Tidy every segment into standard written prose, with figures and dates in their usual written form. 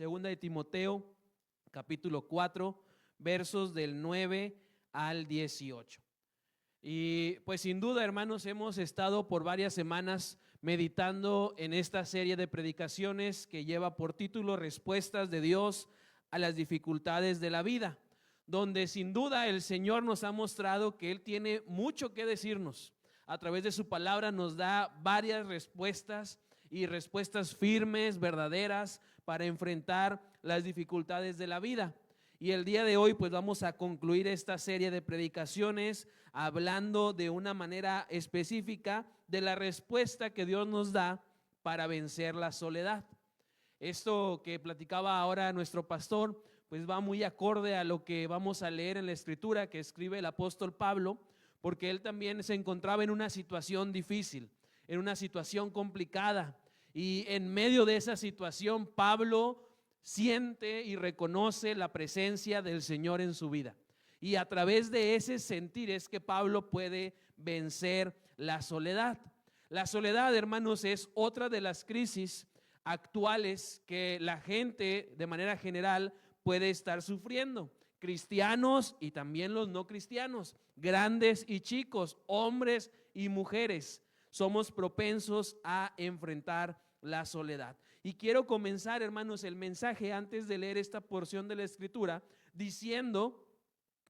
Segunda de Timoteo, capítulo 4, versos del 9 al 18. Y pues sin duda, hermanos, hemos estado por varias semanas meditando en esta serie de predicaciones que lleva por título Respuestas de Dios a las dificultades de la vida, donde sin duda el Señor nos ha mostrado que Él tiene mucho que decirnos. A través de su palabra nos da varias respuestas y respuestas firmes, verdaderas, para enfrentar las dificultades de la vida. Y el día de hoy pues vamos a concluir esta serie de predicaciones hablando de una manera específica de la respuesta que Dios nos da para vencer la soledad. Esto que platicaba ahora nuestro pastor pues va muy acorde a lo que vamos a leer en la escritura que escribe el apóstol Pablo, porque él también se encontraba en una situación difícil, en una situación complicada, y en medio de esa situación Pablo siente y reconoce la presencia del Señor en su vida, y a través de ese sentir es que Pablo puede vencer la soledad. La soledad, hermanos, es otra de las crisis actuales que la gente de manera general puede estar sufriendo, cristianos y también los no cristianos, grandes y chicos, hombres y mujeres, somos propensos a enfrentar la soledad. Y quiero comenzar, hermanos, el mensaje antes de leer esta porción de la escritura diciendo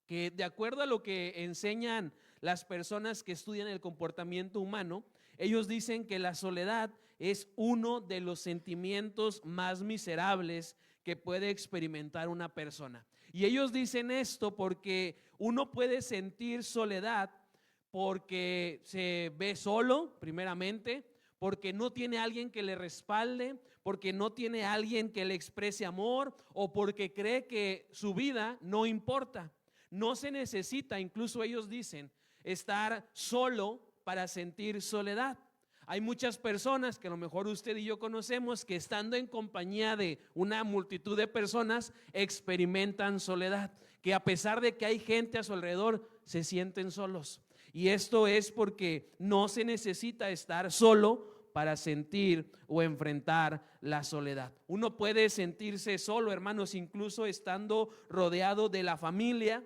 que de acuerdo a lo que enseñan las personas que estudian el comportamiento humano, ellos dicen que la soledad es uno de los sentimientos más miserables que puede experimentar una persona. Y ellos dicen esto porque uno puede sentir soledad porque se ve solo, primeramente, porque no tiene alguien que le respalde, porque no tiene alguien que le exprese amor, o porque cree que su vida no importa. No se necesita, incluso ellos dicen, estar solo para sentir soledad. Hay muchas personas que a lo mejor usted y yo conocemos que estando en compañía de una multitud de personas experimentan soledad, que a pesar de que hay gente a su alrededor se sienten solos. Y esto es porque no se necesita estar solo para sentir o enfrentar la soledad. Uno puede sentirse solo, hermanos, incluso estando rodeado de la familia.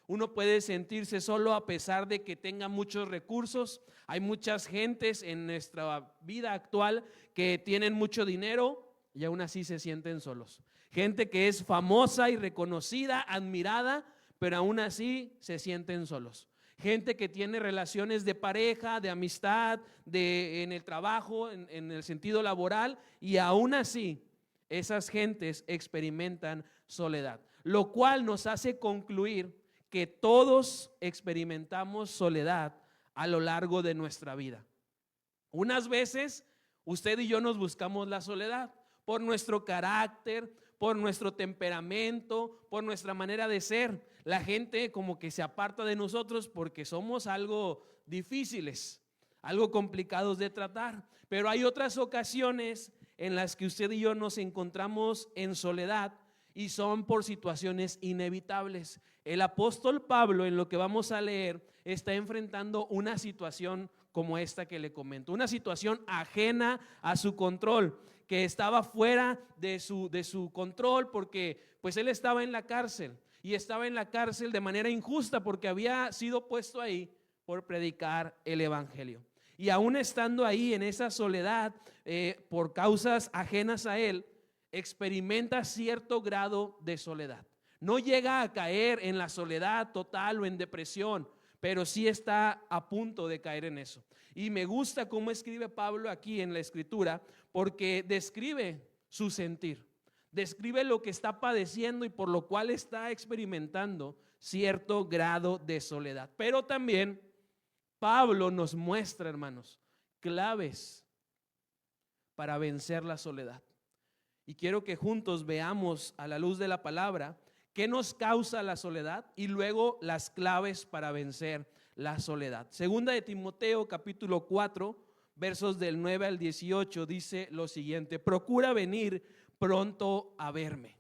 Uno puede sentirse solo a pesar de que tenga muchos recursos. Hay muchas gentes en nuestra vida actual que tienen mucho dinero y aún así se sienten solos. Gente que es famosa y reconocida, admirada, pero aún así se sienten solos. Gente que tiene relaciones de pareja, de amistad, en el trabajo, en el sentido laboral, y aún así esas gentes experimentan soledad, lo cual nos hace concluir que todos experimentamos soledad a lo largo de nuestra vida. Unas veces usted y yo nos buscamos la soledad por nuestro carácter, por nuestro temperamento, por nuestra manera de ser. La gente como que se aparta de nosotros porque somos algo difíciles, algo complicados de tratar. Pero hay otras ocasiones en las que usted y yo nos encontramos en soledad y son por situaciones inevitables. El apóstol Pablo, en lo que vamos a leer, está enfrentando una situación como esta que le comento, una situación ajena a su control, que estaba fuera de su control, porque pues él estaba en la cárcel, y estaba en la cárcel de manera injusta porque había sido puesto ahí por predicar el evangelio. Y aún estando ahí en esa soledad, por causas ajenas a él, experimenta cierto grado de soledad. No llega a caer en la soledad total o en depresión, pero sí está a punto de caer en eso. Y me gusta cómo escribe Pablo aquí en la escritura, porque describe su sentir, describe lo que está padeciendo y por lo cual está experimentando cierto grado de soledad. Pero también Pablo nos muestra, hermanos, claves para vencer la soledad. Y quiero que juntos veamos a la luz de la palabra qué nos causa la soledad y luego las claves para vencer la soledad. Segunda de Timoteo capítulo 4 versos del 9 al 18 dice lo siguiente: procura venir pronto a verme,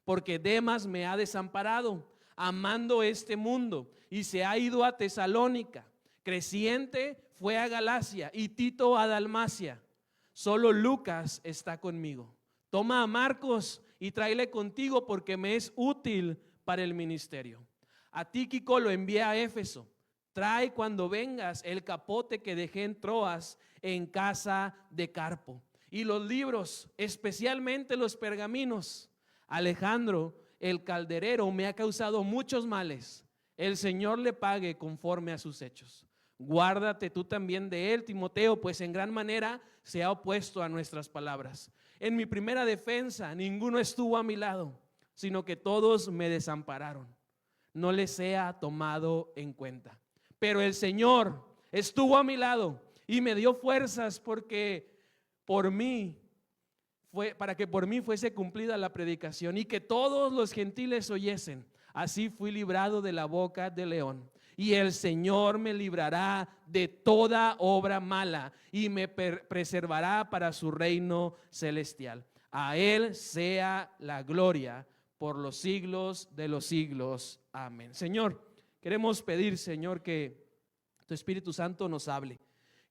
porque Demas me ha desamparado, amando este mundo, y se ha ido a Tesalónica. Creciente fue a Galacia y Tito a Dalmacia. Solo Lucas está conmigo. Toma a Marcos y tráele contigo porque me es útil para el ministerio. A Tíquico lo envié a Éfeso. Trae cuando vengas el capote que dejé en Troas en casa de Carpo y los libros, especialmente los pergaminos. Alejandro, el calderero, me ha causado muchos males. El Señor le pague conforme a sus hechos. Guárdate tú también de él, Timoteo, pues en gran manera se ha opuesto a nuestras palabras. En mi primera defensa ninguno estuvo a mi lado, sino que todos me desampararon. No les he tomado en cuenta. Pero el Señor estuvo a mi lado y me dio fuerzas para que por mí fuese cumplida la predicación y que todos los gentiles oyesen. Así fui librado de la boca del león. Y el Señor me librará de toda obra mala y me preservará para su reino celestial. A Él sea la gloria por los siglos de los siglos. Amén. Señor, queremos pedir, Señor, que tu Espíritu Santo nos hable.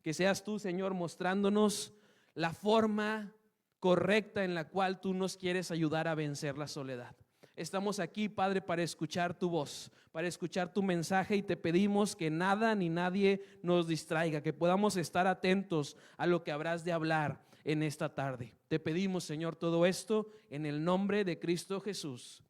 Que seas tú, Señor, mostrándonos la forma correcta en la cual tú nos quieres ayudar a vencer la soledad. Estamos aquí, Padre, para escuchar tu voz, para escuchar tu mensaje, y te pedimos que nada ni nadie nos distraiga, que podamos estar atentos a lo que habrás de hablar en esta tarde. Te pedimos, Señor, todo esto en el nombre de Cristo Jesús.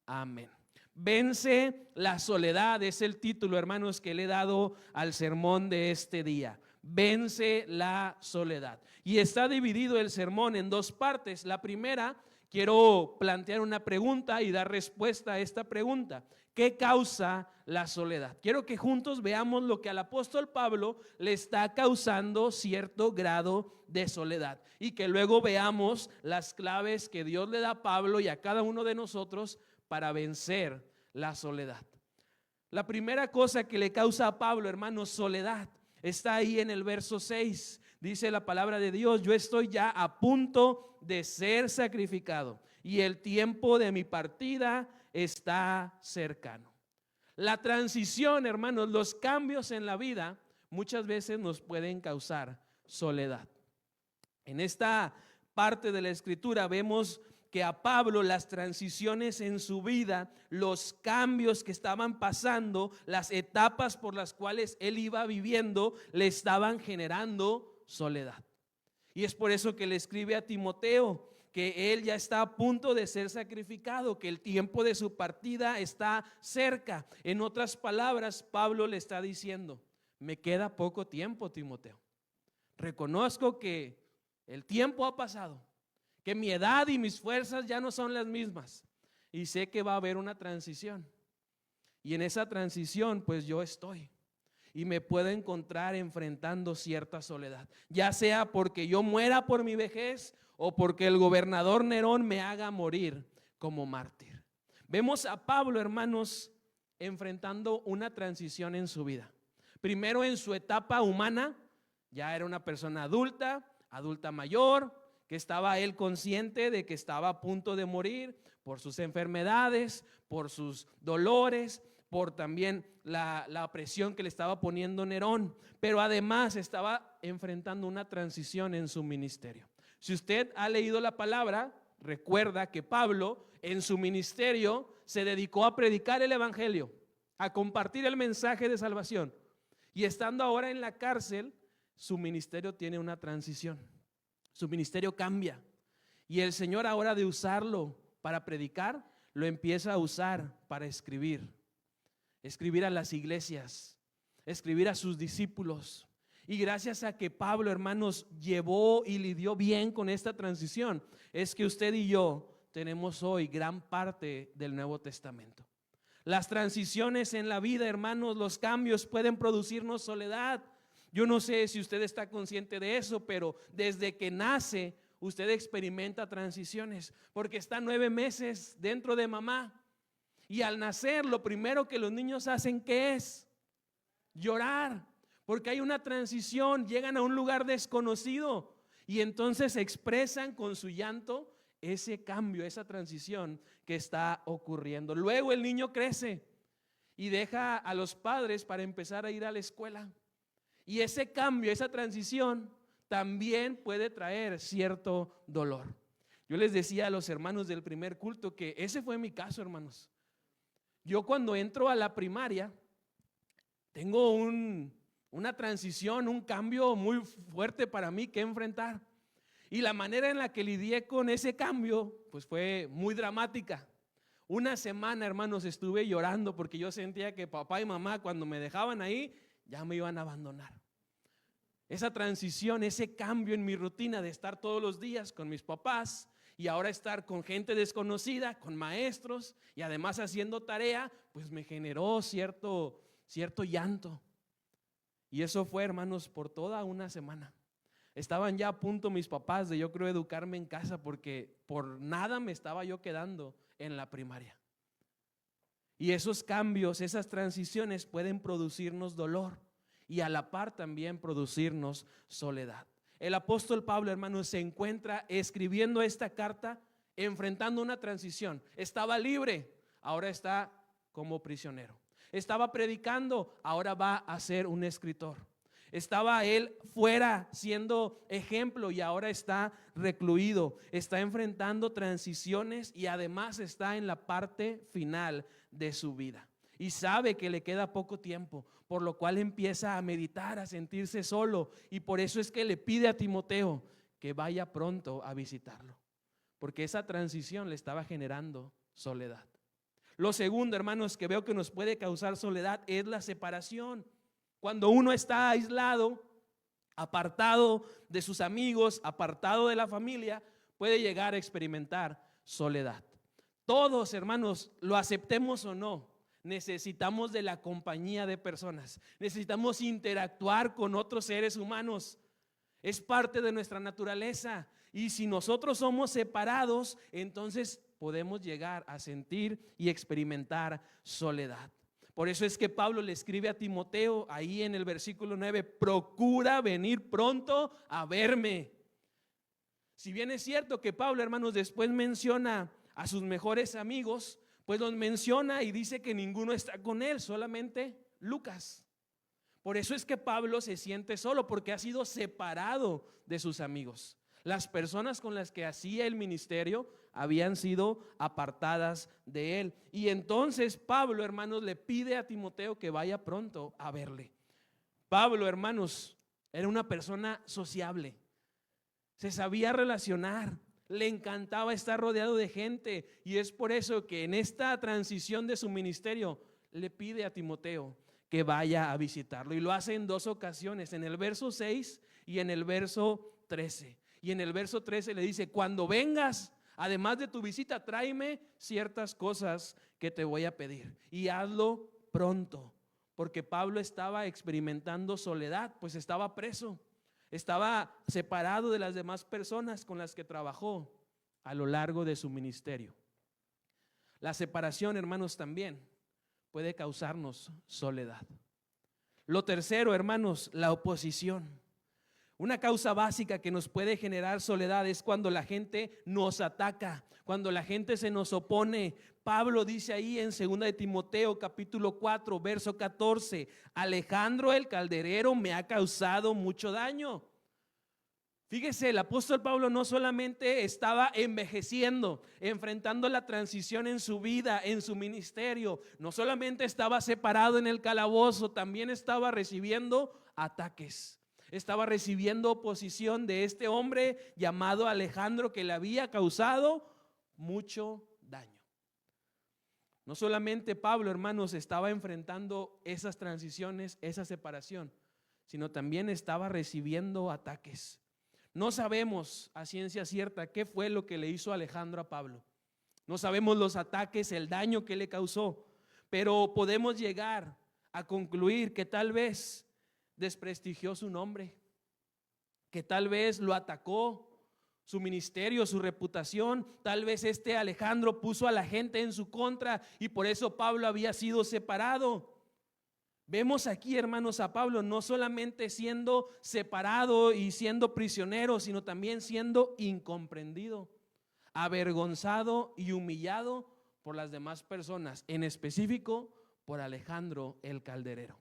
Amén. Vence la soledad es el título, hermanos, que le he dado al sermón de este día. Vence la soledad. Y está dividido el sermón en dos partes. La primera, quiero plantear una pregunta y dar respuesta a esta pregunta. ¿Qué causa la soledad? Quiero que juntos veamos lo que al apóstol Pablo le está causando cierto grado de soledad, y que luego veamos las claves que Dios le da a Pablo y a cada uno de nosotros para vencer la soledad. La primera cosa que le causa a Pablo, hermanos, soledad, está ahí en el verso 6. Dice la palabra de Dios: yo estoy ya a punto de ser sacrificado y el tiempo de mi partida está cercano. La transición, hermanos, los cambios en la vida muchas veces nos pueden causar soledad. En esta parte de la escritura vemos que a Pablo las transiciones en su vida, los cambios que estaban pasando, las etapas por las cuales él iba viviendo, le estaban generando soledad. Y es por eso que le escribe a Timoteo que él ya está a punto de ser sacrificado, que el tiempo de su partida está cerca. En otras palabras, Pablo le está diciendo: me queda poco tiempo, Timoteo. Reconozco que el tiempo ha pasado, que mi edad y mis fuerzas ya no son las mismas, y sé que va a haber una transición, y en esa transición pues yo estoy y me puedo encontrar enfrentando cierta soledad, ya sea porque yo muera por mi vejez o porque el gobernador Nerón me haga morir como mártir. Vemos a Pablo, hermanos, enfrentando una transición en su vida. Primero, en su etapa humana, ya era una persona adulta mayor, que estaba él consciente de que estaba a punto de morir por sus enfermedades, por sus dolores, por también la presión que le estaba poniendo Nerón. Pero además estaba enfrentando una transición en su ministerio. Si usted ha leído la palabra, recuerda que Pablo en su ministerio se dedicó a predicar el evangelio, a compartir el mensaje de salvación. Y estando ahora en la cárcel, su ministerio tiene una transición. Su ministerio cambia, y el Señor, ahora de usarlo para predicar, lo empieza a usar para escribir a las iglesias, escribir a sus discípulos. Y gracias a que Pablo, hermanos, llevó y lidió bien con esta transición, es que usted y yo tenemos hoy gran parte del Nuevo Testamento. Las transiciones en la vida, hermanos, los cambios pueden producirnos soledad. Yo no sé si usted está consciente de eso, pero desde que nace usted experimenta transiciones, porque está 9 meses dentro de mamá, y al nacer lo primero que los niños hacen, ¿qué es? Llorar, porque hay una transición, llegan a un lugar desconocido y entonces expresan con su llanto ese cambio, esa transición que está ocurriendo. Luego el niño crece y deja a los padres para empezar a ir a la escuela. Y ese cambio, esa transición también puede traer cierto dolor. Yo les decía a los hermanos del primer culto que ese fue mi caso, hermanos. Yo cuando entro a la primaria, tengo una transición, un cambio muy fuerte para mí que enfrentar. Y la manera en la que lidié con ese cambio, pues fue muy dramática. Una semana, hermanos, estuve llorando porque yo sentía que papá y mamá, cuando me dejaban ahí, ya me iban a abandonar. Esa transición, ese cambio en mi rutina de estar todos los días con mis papás y ahora estar con gente desconocida, con maestros y además haciendo tarea, pues me generó cierto llanto. Y eso fue, hermanos, por toda una semana. Estaban ya a punto mis papás de, yo creo, educarme en casa porque por nada me estaba yo quedando en la primaria. Y esos cambios, esas transiciones pueden producirnos dolor y a la par también producirnos soledad. El apóstol Pablo, hermanos, se encuentra escribiendo esta carta, enfrentando una transición. Estaba libre, ahora está como prisionero. Estaba predicando, ahora va a ser un escritor. Estaba él fuera siendo ejemplo y ahora está recluido. Está enfrentando transiciones y además está en la parte final de su vida. Y sabe que le queda poco tiempo, por lo cual empieza a meditar, a sentirse solo. Y por eso es que le pide a Timoteo que vaya pronto a visitarlo, porque esa transición le estaba generando soledad. Lo segundo, hermanos, que veo que nos puede causar soledad es la separación. Cuando uno está aislado, apartado de sus amigos, apartado de la familia, puede llegar a experimentar soledad. Todos, hermanos, lo aceptemos o no, necesitamos de la compañía de personas. Necesitamos interactuar con otros seres humanos. Es parte de nuestra naturaleza. Y si nosotros somos separados, entonces podemos llegar a sentir y experimentar soledad. Por eso es que Pablo le escribe a Timoteo ahí en el versículo 9: procura venir pronto a verme. Si bien es cierto que Pablo, hermanos, después menciona a sus mejores amigos, pues los menciona y dice que ninguno está con él, solamente Lucas. Por eso es que Pablo se siente solo, porque ha sido separado de sus amigos. Las personas con las que hacía el ministerio habían sido apartadas de él. Y entonces Pablo, hermanos, le pide a Timoteo que vaya pronto a verle. Pablo, hermanos, era una persona sociable. Se sabía relacionar, le encantaba estar rodeado de gente. Y es por eso que en esta transición de su ministerio le pide a Timoteo que vaya a visitarlo. Y lo hace en dos ocasiones, en el verso 6 y en el verso 13. Y en el verso 13 le dice: cuando vengas, además de tu visita, tráeme ciertas cosas que te voy a pedir. Y hazlo pronto, porque Pablo estaba experimentando soledad, pues estaba preso. Estaba separado de las demás personas con las que trabajó a lo largo de su ministerio. La separación, hermanos, también puede causarnos soledad. Lo tercero, hermanos, la oposición. Una causa básica que nos puede generar soledad es cuando la gente nos ataca, cuando la gente se nos opone. Pablo dice ahí en 2 de Timoteo capítulo 4 verso 14: Alejandro el calderero me ha causado mucho daño. Fíjese, el apóstol Pablo no solamente estaba envejeciendo, enfrentando la transición en su vida, en su ministerio, no solamente estaba separado en el calabozo, también estaba recibiendo ataques. Estaba recibiendo oposición de este hombre llamado Alejandro, que le había causado mucho daño. No solamente Pablo, hermanos, estaba enfrentando esas transiciones, esa separación, sino también estaba recibiendo ataques. No sabemos a ciencia cierta qué fue lo que le hizo Alejandro a Pablo. No sabemos los ataques, el daño que le causó, pero podemos llegar a concluir que tal vez desprestigió su nombre, que tal vez lo atacó, su ministerio, su reputación. Tal vez este Alejandro puso a la gente en su contra y por eso Pablo había sido separado. Vemos aquí, hermanos, a Pablo no solamente siendo separado y siendo prisionero, sino también siendo incomprendido, avergonzado y humillado por las demás personas, en específico por Alejandro el calderero.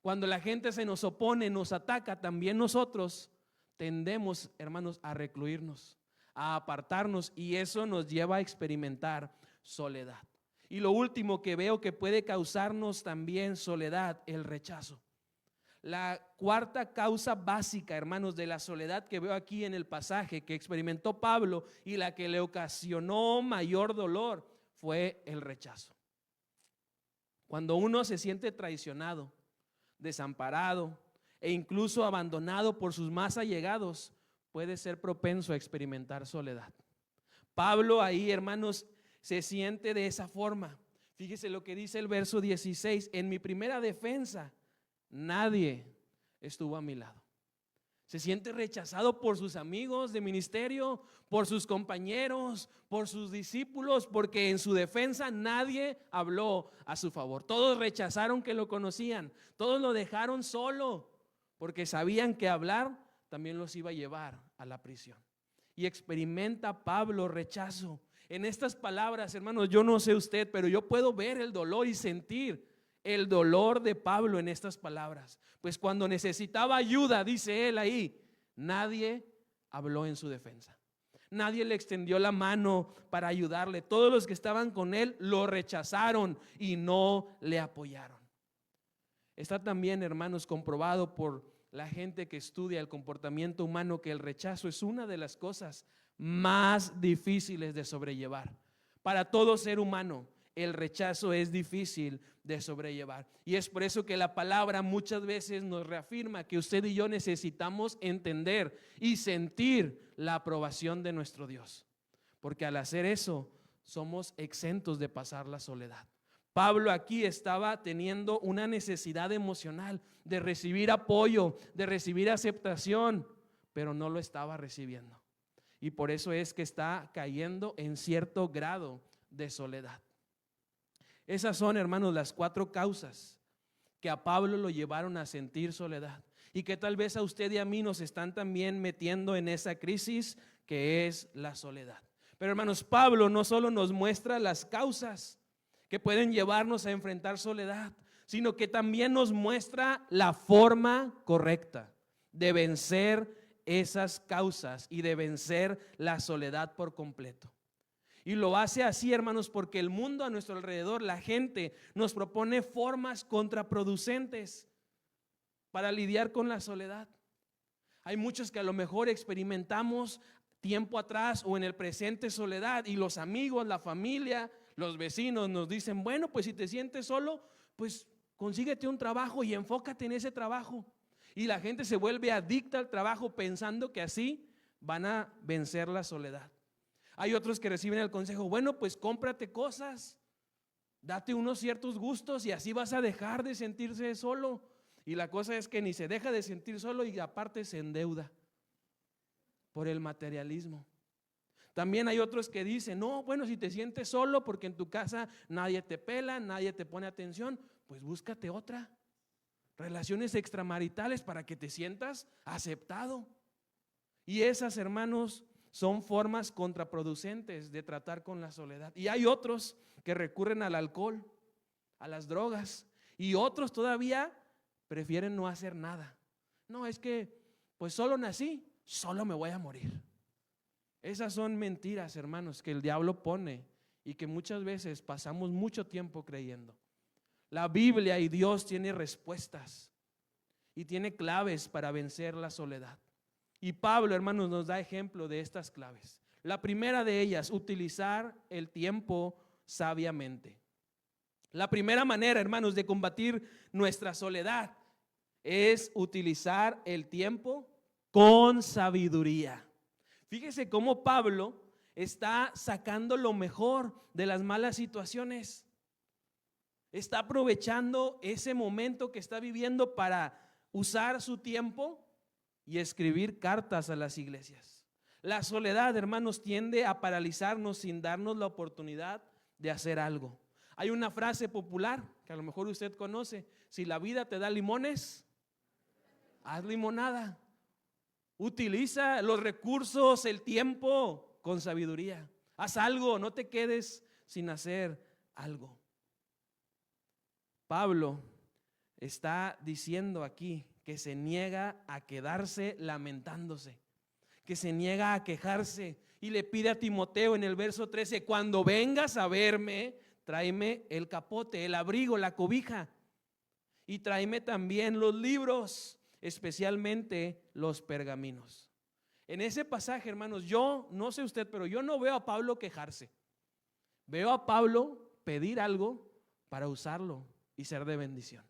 Cuando la gente se nos opone, nos ataca, también nosotros tendemos, hermanos, a recluirnos, a apartarnos, y eso nos lleva a experimentar soledad. Y lo último que veo que puede causarnos también soledad, el rechazo. La cuarta causa básica, hermanos, de la soledad que veo aquí en el pasaje que experimentó Pablo y la que le ocasionó mayor dolor fue el rechazo. Cuando uno se siente traicionado, desamparado e incluso abandonado por sus más allegados, puede ser propenso a experimentar soledad. Pablo ahí, hermanos, se siente de esa forma. Fíjese lo que dice el verso 16: en mi primera defensa nadie estuvo a mi lado. Se siente rechazado por sus amigos de ministerio, por sus compañeros, por sus discípulos, porque en su defensa nadie habló a su favor. Todos rechazaron que lo conocían, todos lo dejaron solo, porque sabían que hablar también los iba a llevar a la prisión. Y experimenta Pablo rechazo. En estas palabras, hermanos, yo no sé usted, pero yo puedo ver el dolor y sentir el dolor de Pablo en estas palabras. Pues cuando necesitaba ayuda, dice él ahí, nadie habló en su defensa. Nadie le extendió la mano para ayudarle. Todos los que estaban con él lo rechazaron y no le apoyaron. Está también, hermanos, comprobado por la gente que estudia el comportamiento humano que el rechazo es una de las cosas más difíciles de sobrellevar. Para todo ser humano, el rechazo es difícil de sobrellevar. Y es por eso que la palabra muchas veces nos reafirma que usted y yo necesitamos entender y sentir la aprobación de nuestro Dios. Porque al hacer eso, somos exentos de pasar la soledad. Pablo aquí estaba teniendo una necesidad emocional de recibir apoyo, de recibir aceptación, pero no lo estaba recibiendo. Y por eso es que está cayendo en cierto grado de soledad. Esas son, hermanos, las 4 causas que a Pablo lo llevaron a sentir soledad y que tal vez a usted y a mí nos están también metiendo en esa crisis que es la soledad. Pero, hermanos, Pablo no solo nos muestra las causas que pueden llevarnos a enfrentar soledad, sino que también nos muestra la forma correcta de vencer esas causas y de vencer la soledad por completo. Y lo hace así, hermanos, porque el mundo a nuestro alrededor, la gente, nos propone formas contraproducentes para lidiar con la soledad. Hay muchos que a lo mejor experimentamos tiempo atrás o en el presente soledad, y los amigos, la familia, los vecinos nos dicen: bueno, pues si te sientes solo, pues consíguete un trabajo y enfócate en ese trabajo. Y la gente se vuelve adicta al trabajo pensando que así van a vencer la soledad. Hay otros que reciben el consejo: bueno, pues cómprate cosas, date unos ciertos gustos y así vas a dejar de sentirse solo. Y la cosa es que ni se deja de sentir solo y aparte se endeuda por el materialismo. También hay otros que dicen: no, bueno, si te sientes solo porque en tu casa nadie te pela, nadie te pone atención, pues búscate otra. Relaciones extramaritales para que te sientas aceptado. Y esas, hermanos, son formas contraproducentes de tratar con la soledad. Y hay otros que recurren al alcohol, a las drogas, y otros todavía prefieren no hacer nada. No, es que pues solo nací, solo me voy a morir. Esas son mentiras, hermanos, que el diablo pone y que muchas veces pasamos mucho tiempo creyendo. La Biblia y Dios tiene respuestas y tiene claves para vencer la soledad. Y Pablo, hermanos, nos da ejemplo de estas claves. La primera de ellas, utilizar el tiempo sabiamente. La primera manera, hermanos, de combatir nuestra soledad es utilizar el tiempo con sabiduría. Fíjese cómo Pablo está sacando lo mejor de las malas situaciones. Está aprovechando ese momento que está viviendo para usar su tiempo y escribir cartas a las iglesias. La soledad, hermanos, tiende a paralizarnos sin darnos la oportunidad de hacer algo. Hay una frase popular que a lo mejor usted conoce: si la vida te da limones, haz limonada. Utiliza los recursos, el tiempo con sabiduría. Haz algo, no te quedes sin hacer algo. Pablo está diciendo aquí que se niega a quedarse lamentándose, que se niega a quejarse Y le pide a Timoteo en el verso 13, cuando vengas a verme, tráeme el capote, el abrigo, la cobija. Y tráeme también los libros, especialmente los pergaminos. En ese pasaje, hermanos, yo no sé usted, pero yo no veo a Pablo quejarse. Veo a Pablo pedir algo para usarlo y ser de bendición.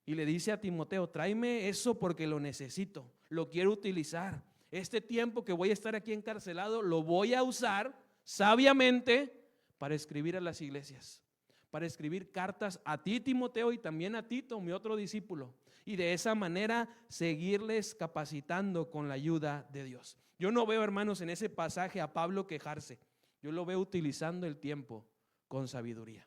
Y le dice a Timoteo, tráeme eso porque lo necesito, lo quiero utilizar. Este tiempo que voy a estar aquí encarcelado lo voy a usar sabiamente para escribir a las iglesias, para escribir cartas a ti, Timoteo, y también a Tito, mi otro discípulo, y de esa manera seguirles capacitando con la ayuda de Dios. Yo no veo, hermanos, en ese pasaje a Pablo quejarse. Yo lo veo utilizando el tiempo con sabiduría.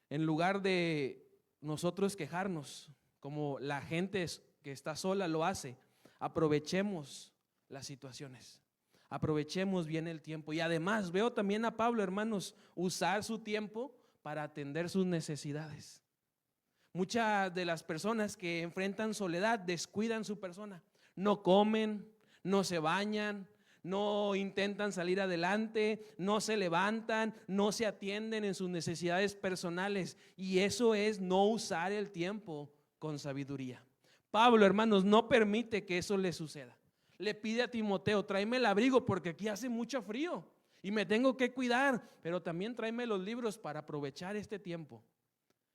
En lugar de nosotros quejarnos, como la gente que está sola lo hace, aprovechemos las situaciones, aprovechemos bien el tiempo. Y además veo también a Pablo, hermanos, usar su tiempo para atender sus necesidades. Muchas de las personas que enfrentan soledad descuidan su persona, no comen, no se bañan, no intentan salir adelante, no se levantan, no se atienden en sus necesidades personales, y eso es no usar el tiempo con sabiduría. Pablo, hermanos, no permite que eso le suceda. Le pide a Timoteo, tráeme el abrigo porque aquí hace mucho frío y me tengo que cuidar, pero también tráeme los libros para aprovechar este tiempo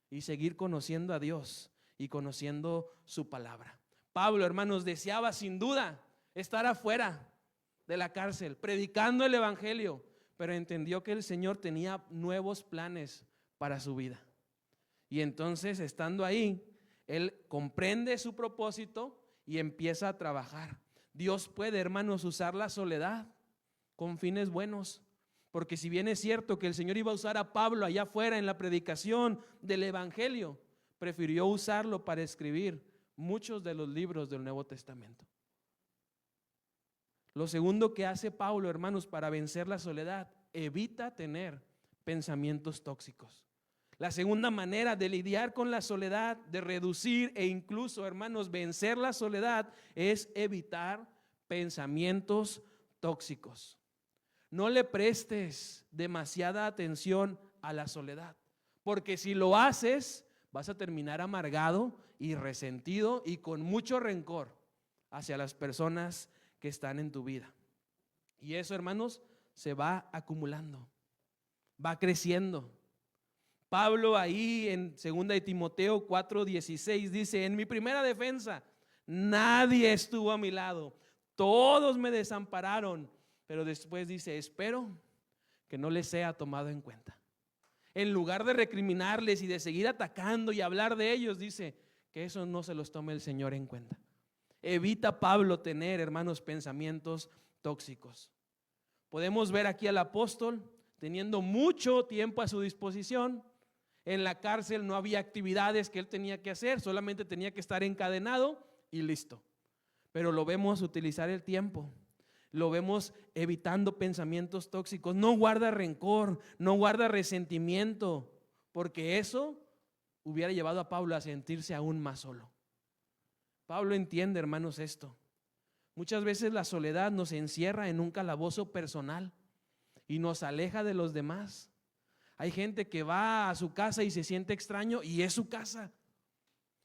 y seguir conociendo a Dios y conociendo su palabra. Pablo, hermanos, deseaba sin duda estar afuera de la cárcel, predicando el evangelio, pero entendió que el Señor tenía nuevos planes para su vida. Y entonces, estando ahí, él comprende su propósito y empieza a trabajar. Dios puede, hermanos, usar la soledad con fines buenos, porque si bien es cierto que el Señor iba a usar a Pablo allá afuera en la predicación del evangelio, prefirió usarlo para escribir muchos de los libros del Nuevo Testamento. Lo segundo que hace Pablo, hermanos, para vencer la soledad, evita tener pensamientos tóxicos. La segunda manera de lidiar con la soledad, de reducir e incluso, hermanos, vencer la soledad, es evitar pensamientos tóxicos. No le prestes demasiada atención a la soledad, porque si lo haces, vas a terminar amargado y resentido y con mucho rencor hacia las personas que están en tu vida. Y eso, hermanos, se va acumulando, va creciendo. Pablo ahí en 2 de Timoteo 4:16 dice, en mi primera defensa nadie estuvo a mi lado, todos me desampararon, pero después dice, espero que no les sea tomado en cuenta. En lugar de recriminarles y de seguir atacando y hablar de ellos, dice que eso no se los tome el Señor en cuenta. Evita Pablo tener, hermanos, pensamientos tóxicos. Podemos ver aquí al apóstol teniendo mucho tiempo a su disposición. En la cárcel no había actividades que él tenía que hacer, solamente tenía que estar encadenado y listo. Pero lo vemos utilizar el tiempo, lo vemos evitando pensamientos tóxicos. No guarda rencor, no guarda resentimiento, porque eso hubiera llevado a Pablo a sentirse aún más solo. Pablo entiende, hermanos, esto. Muchas veces la soledad nos encierra en un calabozo personal y nos aleja de los demás. Hay gente que va a su casa y se siente extraño y es su casa.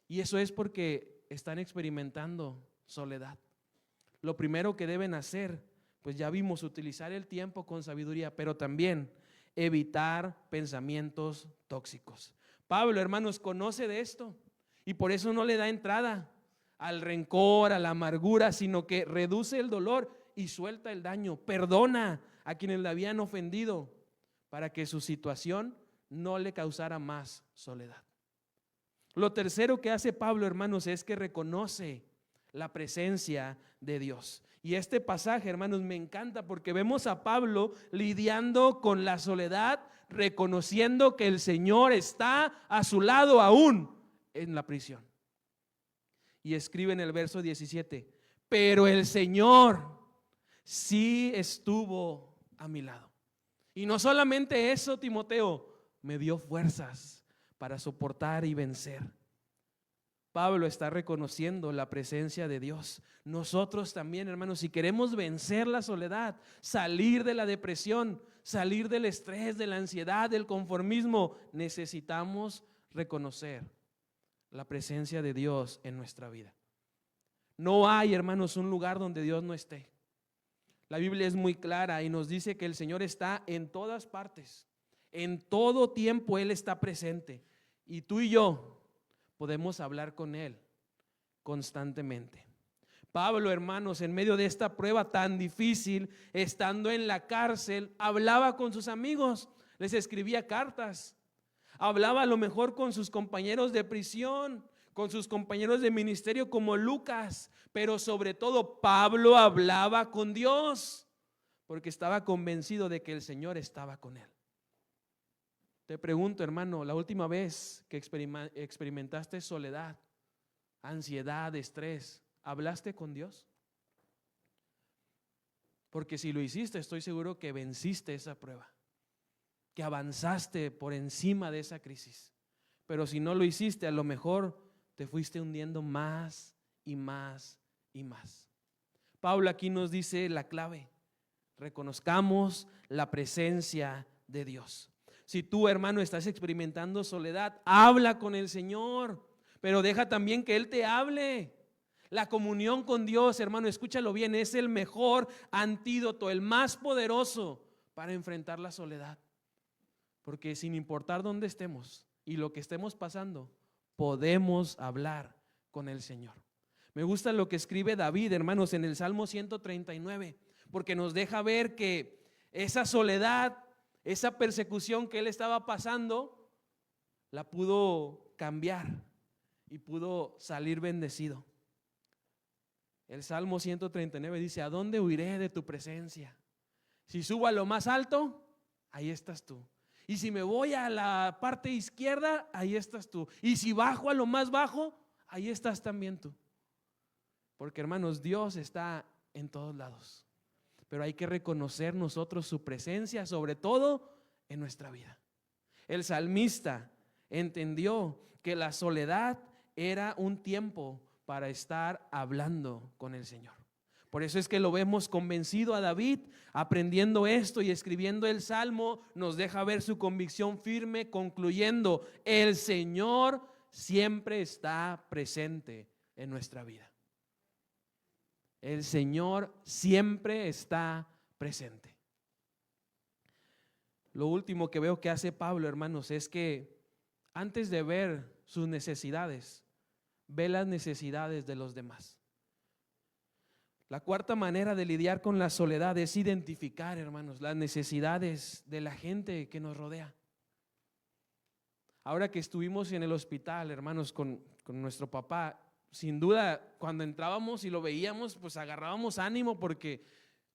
Y eso es porque están experimentando soledad. Lo primero que deben hacer, pues ya vimos, utilizar el tiempo con sabiduría, pero también evitar pensamientos tóxicos. Pablo, hermanos, conoce de esto y por eso no le da entrada al rencor, a la amargura, sino que reduce el dolor y suelta el daño, perdona a quienes le habían ofendido para que su situación no le causara más soledad. Lo tercero que hace Pablo, hermanos, es que reconoce la presencia de Dios. Y este pasaje, hermanos, me encanta porque vemos a Pablo lidiando con la soledad, reconociendo que el Señor está a su lado aún en la prisión. Y escribe en el verso 17, pero el Señor sí estuvo a mi lado. Y no solamente eso, Timoteo, me dio fuerzas para soportar y vencer. Pablo está reconociendo la presencia de Dios. Nosotros también, hermanos, si queremos vencer la soledad, salir de la depresión, salir del estrés, de la ansiedad, del conformismo, necesitamos reconocer la presencia de Dios en nuestra vida. No hay, hermanos, un lugar donde Dios no esté. La Biblia es muy clara y nos dice que el Señor está en todas partes. En todo tiempo Él está presente. Y tú y yo podemos hablar con Él constantemente. Pablo, hermanos, en medio de esta prueba tan difícil, estando en la cárcel, hablaba con sus amigos, les escribía cartas, hablaba a lo mejor con sus compañeros de prisión, con sus compañeros de ministerio como Lucas, pero sobre todo Pablo hablaba con Dios, porque estaba convencido de que el Señor estaba con él. Te pregunto, hermano, la última vez que experimentaste soledad, ansiedad, estrés, ¿hablaste con Dios? Porque si lo hiciste, estoy seguro que venciste esa prueba, que avanzaste por encima de esa crisis. Pero si no lo hiciste, a lo mejor te fuiste hundiendo más y más y más. Pablo aquí nos dice la clave: reconozcamos la presencia de Dios. Si tú, hermano, estás experimentando soledad, habla con el Señor, pero deja también que Él te hable. La comunión con Dios, hermano, escúchalo bien, es el mejor antídoto, el más poderoso para enfrentar la soledad. Porque sin importar dónde estemos y lo que estemos pasando, podemos hablar con el Señor. Me gusta lo que escribe David, hermanos, en el Salmo 139, porque nos deja ver que esa soledad, esa persecución que él estaba pasando, la pudo cambiar y pudo salir bendecido. El Salmo 139 dice: ¿a dónde huiré de tu presencia? Si subo a lo más alto, ahí estás tú. Y si me voy a la parte izquierda, ahí estás tú. Y si bajo a lo más bajo, ahí estás también tú. Porque, hermanos, Dios está en todos lados. Pero hay que reconocer nosotros su presencia, sobre todo en nuestra vida. El salmista entendió que la soledad era un tiempo para estar hablando con el Señor. Por eso es que lo vemos convencido a David, aprendiendo esto y escribiendo el Salmo, nos deja ver su convicción firme, concluyendo: el Señor siempre está presente en nuestra vida. El Señor siempre está presente. Lo último que veo que hace Pablo, hermanos, es que antes de ver sus necesidades, ve las necesidades de los demás. La cuarta manera de lidiar con la soledad es identificar, hermanos, las necesidades de la gente que nos rodea. Ahora que estuvimos en el hospital, hermanos, con nuestro papá, sin duda, cuando entrábamos y lo veíamos, pues agarrábamos ánimo, porque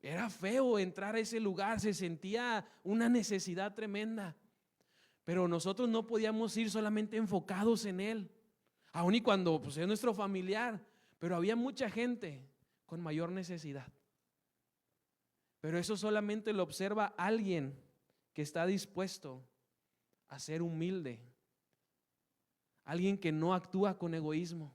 era feo entrar a ese lugar, se sentía una necesidad tremenda. Pero nosotros no podíamos ir solamente enfocados en él, aun y cuando pues, es nuestro familiar, pero había mucha gente con mayor necesidad. Pero eso solamente lo observa alguien que está dispuesto a ser humilde, alguien que no actúa con egoísmo,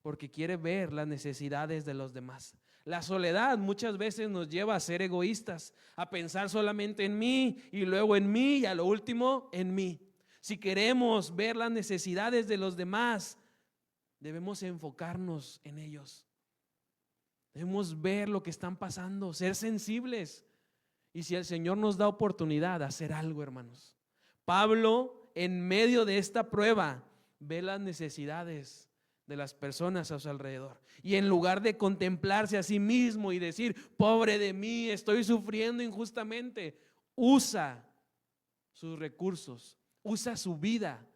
porque quiere ver las necesidades de los demás. La soledad muchas veces nos lleva a ser egoístas, a pensar solamente en mí y luego en mí y a lo último en mí. Si queremos ver las necesidades de los demás, debemos enfocarnos en ellos. Debemos ver lo que están pasando, ser sensibles. Y si el Señor nos da oportunidad, hacer algo, hermanos. Pablo, en medio de esta prueba, ve las necesidades de las personas a su alrededor, y en lugar de contemplarse a sí mismo y decir: pobre de mí, estoy sufriendo injustamente, usa sus recursos, usa su vida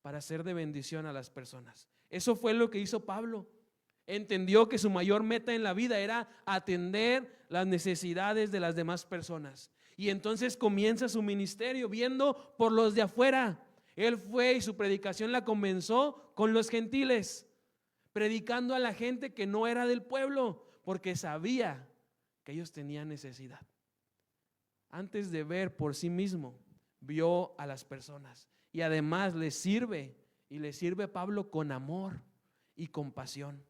para ser de bendición a las personas. Eso fue lo que hizo Pablo. Entendió que su mayor meta en la vida era atender las necesidades de las demás personas, y entonces comienza su ministerio viendo por los de afuera. Él fue y su predicación la comenzó con los gentiles, predicando a la gente que no era del pueblo, porque sabía que ellos tenían necesidad. Antes de ver por sí mismo, vio a las personas, y además les sirve, y les sirve Pablo con amor. y compasión.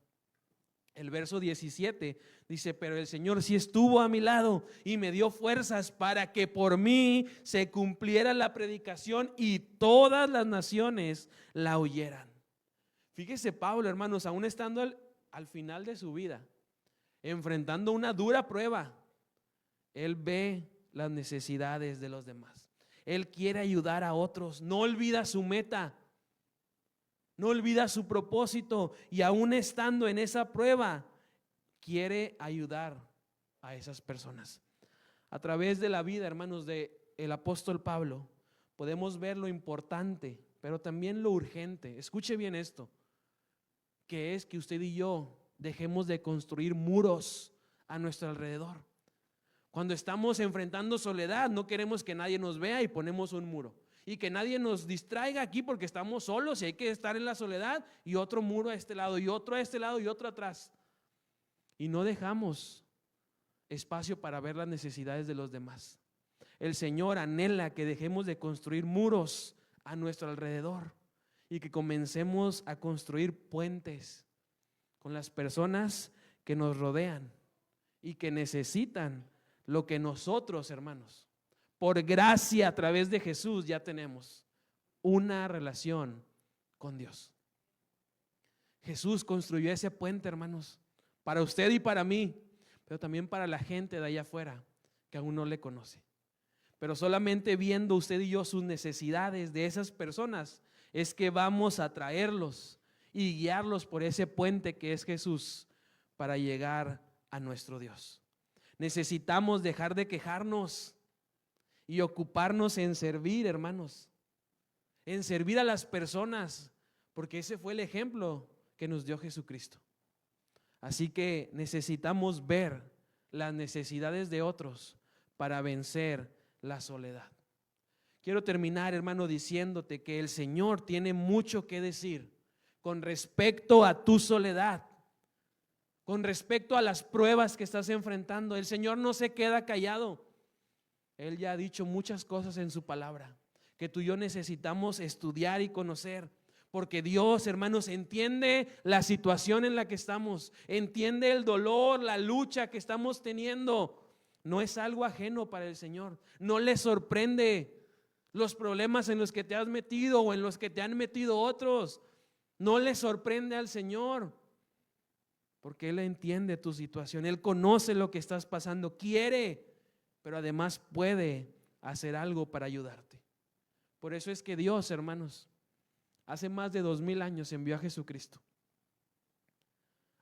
El verso 17 dice: pero el Señor sí estuvo a mi lado y me dio fuerzas para que por mí se cumpliera la predicación y todas las naciones la oyeran. Fíjese Pablo, hermanos, aún estando al final de su vida, enfrentando una dura prueba, él ve las necesidades de los demás. Él quiere ayudar a otros, no olvida su meta, no olvida su propósito, y aún estando en esa prueba, quiere ayudar a esas personas. A través de la vida, hermanos, de el apóstol Pablo, podemos ver lo importante, pero también lo urgente. Escuche bien esto, que es que usted y yo dejemos de construir muros a nuestro alrededor. Cuando estamos enfrentando soledad, no queremos que nadie nos vea y ponemos un muro. Y que nadie nos distraiga aquí porque estamos solos y hay que estar en la soledad, y otro muro a este lado y otro a este lado y otro atrás. Y no dejamos espacio para ver las necesidades de los demás. El Señor anhela que dejemos de construir muros a nuestro alrededor y que comencemos a construir puentes con las personas que nos rodean y que necesitan lo que nosotros, hermanos, por gracia a través de Jesús ya tenemos: una relación con Dios. Jesús construyó ese puente, hermanos, para usted y para mí, pero también para la gente de allá afuera que aún no le conoce. Pero solamente viendo usted y yo sus necesidades de esas personas es que vamos a traerlos y guiarlos por ese puente que es Jesús para llegar a nuestro Dios. Necesitamos dejar de quejarnos y ocuparnos en servir, hermanos, en servir a las personas, porque ese fue el ejemplo que nos dio Jesucristo. Así que necesitamos ver las necesidades de otros para vencer la soledad. Quiero terminar, hermano, diciéndote que el Señor tiene mucho que decir con respecto a tu soledad, con respecto a las pruebas que estás enfrentando. El Señor no se queda callado. Él ya ha dicho muchas cosas en su palabra que tú y yo necesitamos estudiar y conocer, porque Dios, hermanos, entiende la situación en la que estamos, entiende el dolor, la lucha que estamos teniendo. No es algo ajeno para el Señor. No le sorprende los problemas en los que te has metido o en los que te han metido otros. No le sorprende al Señor, porque Él entiende tu situación. Él conoce lo que estás pasando, quiere, pero además puede hacer algo para ayudarte. Por eso es que Dios, hermanos, hace más de 2000 años envió a Jesucristo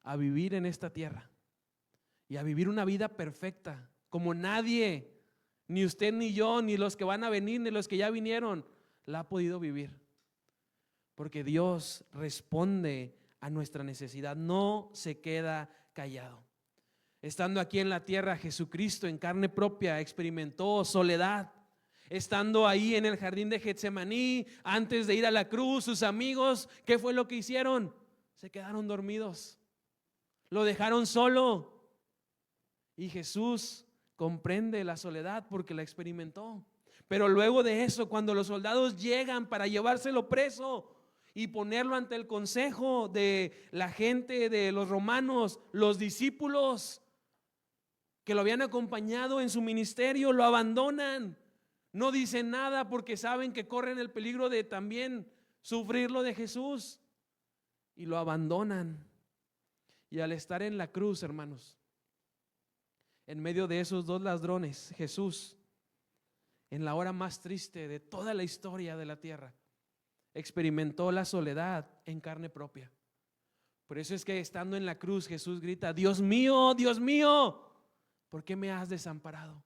a vivir en esta tierra y a vivir una vida perfecta, como nadie, ni usted ni yo, ni los que van a venir, ni los que ya vinieron, la ha podido vivir. Porque Dios responde a nuestra necesidad, no se queda callado. Estando aquí en la tierra, Jesucristo en carne propia experimentó soledad. Estando ahí en el jardín de Getsemaní, antes de ir a la cruz, sus amigos, ¿qué fue lo que hicieron? Se quedaron dormidos, lo dejaron solo. Y Jesús comprende la soledad porque la experimentó. Pero luego de eso, cuando los soldados llegan para llevárselo preso y ponerlo ante el consejo de la gente, de los romanos, los discípulos que lo habían acompañado en su ministerio, lo abandonan. No dicen nada porque saben que corren el peligro de también sufrir lo de Jesús, y lo abandonan. Y al estar en la cruz, hermanos, en medio de esos dos ladrones, Jesús, en la hora más triste de toda la historia de la tierra, experimentó la soledad en carne propia. Por eso es que estando en la cruz, Jesús grita: Dios mío, ¿por qué me has desamparado?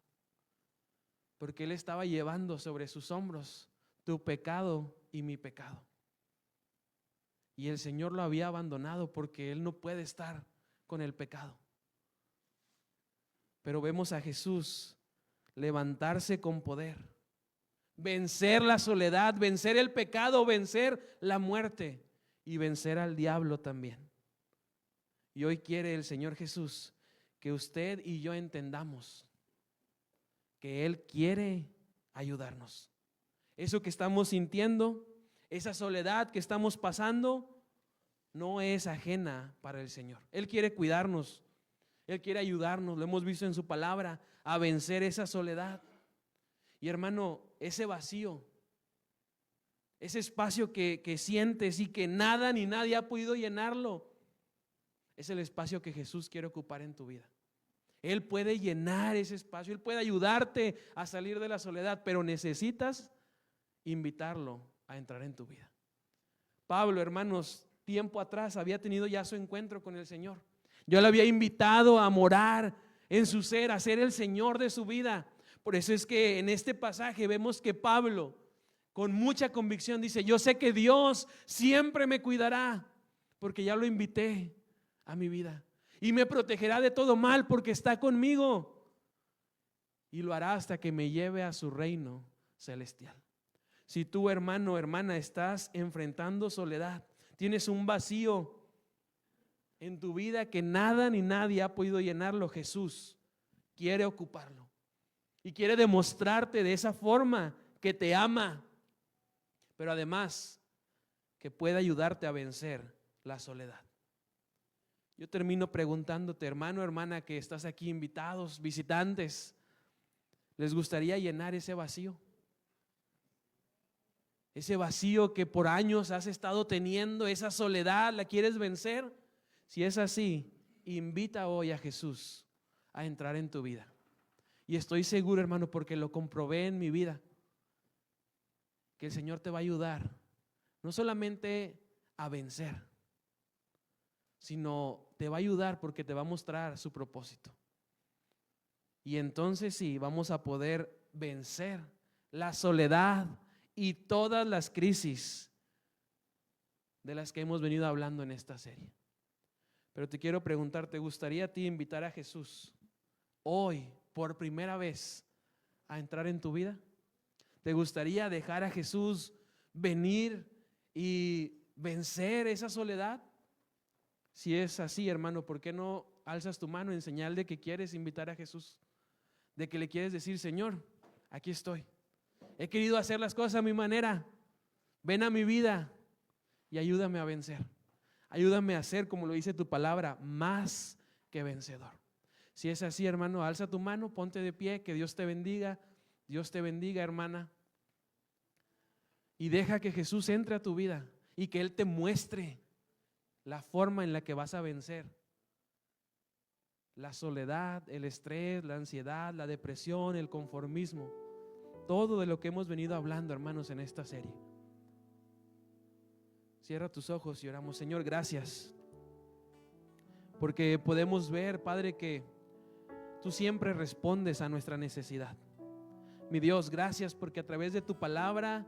Porque Él estaba llevando sobre sus hombros tu pecado y mi pecado. Y el Señor lo había abandonado porque Él no puede estar con el pecado. Pero vemos a Jesús levantarse con poder, vencer la soledad, vencer el pecado, vencer la muerte y vencer al diablo también. Y hoy quiere el Señor Jesús que usted y yo entendamos que Él quiere ayudarnos. Eso que estamos sintiendo, esa soledad que estamos pasando, no es ajena para el Señor. Él quiere cuidarnos, Él quiere ayudarnos, lo hemos visto en su palabra, a vencer esa soledad. Y hermano, ese vacío, ese espacio que sientes y que nada ni nadie ha podido llenarlo, es el espacio que Jesús quiere ocupar en tu vida. Él puede llenar ese espacio, Él puede ayudarte a salir de la soledad, pero necesitas invitarlo a entrar en tu vida. Pablo, hermanos, tiempo atrás había tenido ya su encuentro con el Señor. Yo le había invitado a morar en su ser, a ser el Señor de su vida. Por eso es que en este pasaje vemos que Pablo, con mucha convicción, dice: yo sé que Dios siempre me cuidará, porque ya lo invité a mi vida, y me protegerá de todo mal, porque está conmigo, y lo hará hasta que me lleve a su reino celestial. Si tú, hermano, hermana, estás enfrentando soledad, tienes un vacío en tu vida que nada ni nadie ha podido llenarlo, Jesús quiere ocuparlo y quiere demostrarte de esa forma que te ama, pero además que puede ayudarte a vencer la soledad. Yo termino preguntándote, hermano, hermana, que estás aquí, invitados, visitantes, ¿les gustaría llenar ese vacío? Ese vacío que por años has estado teniendo, esa soledad, ¿la quieres vencer? Si es así, invita hoy a Jesús a entrar en tu vida. Y estoy seguro, hermano, porque lo comprobé en mi vida, que el Señor te va a ayudar no solamente a vencer, sino te va a ayudar porque te va a mostrar su propósito. Y entonces sí, vamos a poder vencer la soledad y todas las crisis de las que hemos venido hablando en esta serie. Pero te quiero preguntar, ¿te gustaría a ti invitar a Jesús hoy por primera vez a entrar en tu vida? ¿Te gustaría dejar a Jesús venir y vencer esa soledad? Si es así, hermano, ¿por qué no alzas tu mano en señal de que quieres invitar a Jesús? De que le quieres decir: Señor, aquí estoy. He querido hacer las cosas a mi manera. Ven a mi vida y ayúdame a vencer. Ayúdame a ser, como lo dice tu palabra, más que vencedor. Si es así, hermano, alza tu mano, ponte de pie, que Dios te bendiga. Dios te bendiga, hermana. Y deja que Jesús entre a tu vida y que Él te muestre la forma en la que vas a vencer la soledad, el estrés, la ansiedad, la depresión, el conformismo, todo de lo que hemos venido hablando, hermanos, en esta serie. Cierra tus ojos y oramos. Señor, gracias, porque podemos ver, Padre, que tú siempre respondes a nuestra necesidad. Mi Dios, gracias porque a través de tu palabra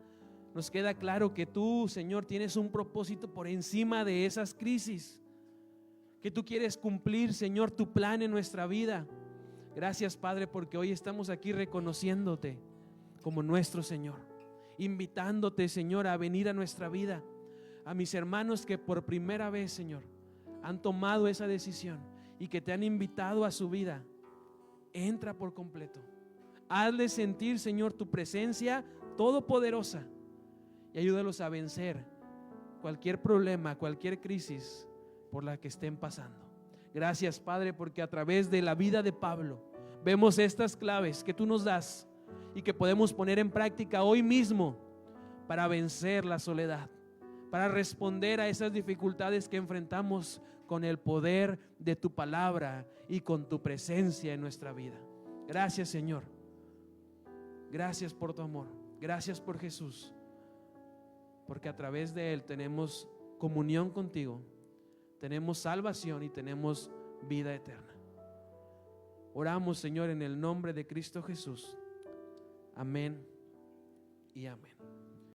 nos queda claro que tú, Señor, tienes un propósito por encima de esas crisis, que tú quieres cumplir, Señor, tu plan en nuestra vida. Gracias, Padre, porque hoy estamos aquí reconociéndote como nuestro Señor, invitándote, Señor, a venir a nuestra vida. A mis hermanos que por primera vez, Señor, han tomado esa decisión y que te han invitado a su vida, entra por completo. Hazles sentir, Señor, tu presencia todopoderosa y ayúdalos a vencer cualquier problema, cualquier crisis por la que estén pasando. Gracias, Padre, porque a través de la vida de Pablo vemos estas claves que tú nos das y que podemos poner en práctica hoy mismo para vencer la soledad, para responder a esas dificultades que enfrentamos con el poder de tu palabra y con tu presencia en nuestra vida. Gracias, Señor. Gracias por tu amor. Gracias por Jesús, porque a través de Él tenemos comunión contigo, tenemos salvación y tenemos vida eterna. Oramos, Señor, en el nombre de Cristo Jesús. Amén y amén.